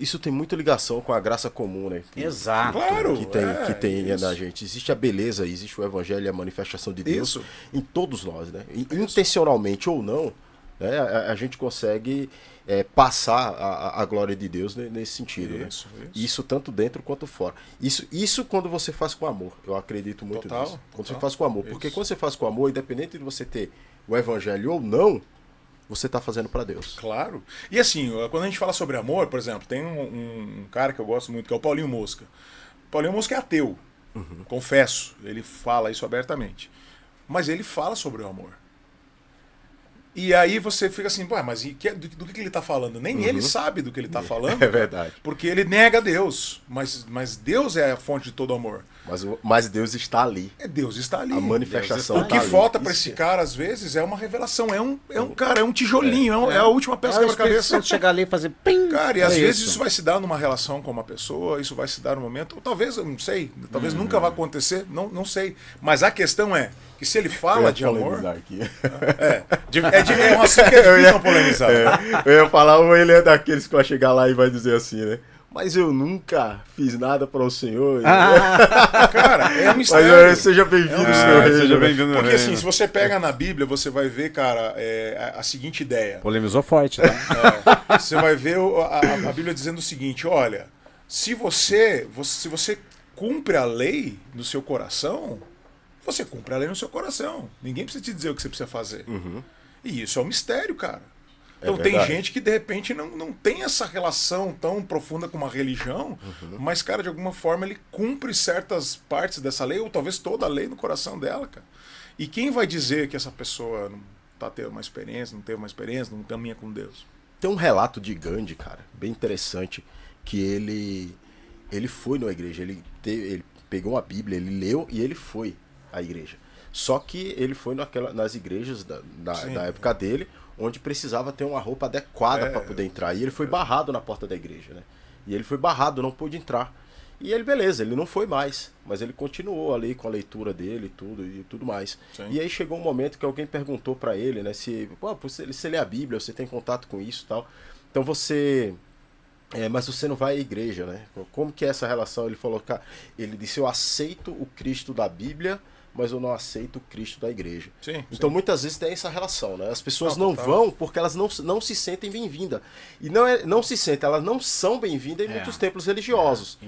Isso tem muita ligação com a graça comum, né? Exato. Claro. Que tem na gente. Existe a beleza, existe o evangelho e a manifestação de Deus Isso. em todos nós, né? Intencionalmente ou não, né? A gente consegue passar a glória de Deus nesse sentido, Isso, né? isso. Isso tanto dentro quanto fora. Isso quando você faz com amor. Eu acredito muito Total, nisso. Quando total. você faz com amor. Porque Isso. quando você faz com amor, independente de você ter o evangelho ou não, você está fazendo para Deus. Claro. E assim, quando a gente fala sobre amor, por exemplo, tem um cara que eu gosto muito, que é o Paulinho Mosca. O Paulinho Mosca é ateu, confesso, ele fala isso abertamente. Mas ele fala sobre o amor. E aí você fica assim, pô, mas do que ele está falando? Nem ele sabe do que ele está falando. É verdade. Porque ele nega Deus. Mas Deus é a fonte de todo amor. Mas Deus está ali. Deus está ali. A manifestação O que tá ali. falta para Isso esse cara, às vezes, é uma revelação. É um tijolinho, é a última peça É o quebra-cabeça. Espírito Santo chegar ali e fazer pim. Cara, e é às vezes isso vai se dar numa relação com uma pessoa, isso vai se dar no momento, ou talvez, eu não sei, talvez nunca vai acontecer, não sei. Mas a questão é que se ele fala de amor. Aqui. É um assunto que é difícil polemizar. Eu ia falar, ou ele é daqueles que vai chegar lá e vai dizer assim, né? Mas eu nunca fiz nada para o Senhor. Cara, é um mistério. Mas seja bem-vindo, Senhor. Seja bem-vindo. Porque assim, se você pega na Bíblia, você vai ver, cara, a seguinte ideia. Polemizou forte, né? Você vai ver a Bíblia dizendo o seguinte, olha, se você cumpre a lei no seu coração, você cumpre a lei no seu coração. Ninguém precisa te dizer o que você precisa fazer. E isso é um mistério, cara. Então tem verdade. gente que de repente não tem essa relação tão profunda com uma religião, mas, cara, de alguma forma ele cumpre certas partes dessa lei, ou talvez toda a lei no coração dela, cara. E quem vai dizer que essa pessoa não tá tendo uma experiência, não teve uma experiência, não caminha com Deus? Tem um relato de Gandhi, cara, bem interessante, que ele foi na igreja, ele pegou a Bíblia, ele leu e ele foi à igreja. Só que ele foi nas igrejas da época dele, onde precisava ter uma roupa adequada para poder entrar. E ele foi barrado na porta da igreja, né? E ele foi barrado, não pôde entrar. E ele, beleza, ele não foi mais, mas ele continuou ali com a leitura dele e tudo mais. Sim. E aí chegou um momento que alguém perguntou para ele, né, se você lê a Bíblia, você tem contato com isso e tal. Então mas você não vai à igreja, né? Como que é essa relação? Ele falou, cara, ele disse, eu aceito o Cristo da Bíblia, mas eu não aceito o Cristo da igreja. Sim, então sim. muitas vezes tem essa relação, né? As pessoas não total. vão porque elas não se sentem bem-vindas. E não se sentem, elas não são bem-vindas em muitos templos religiosos.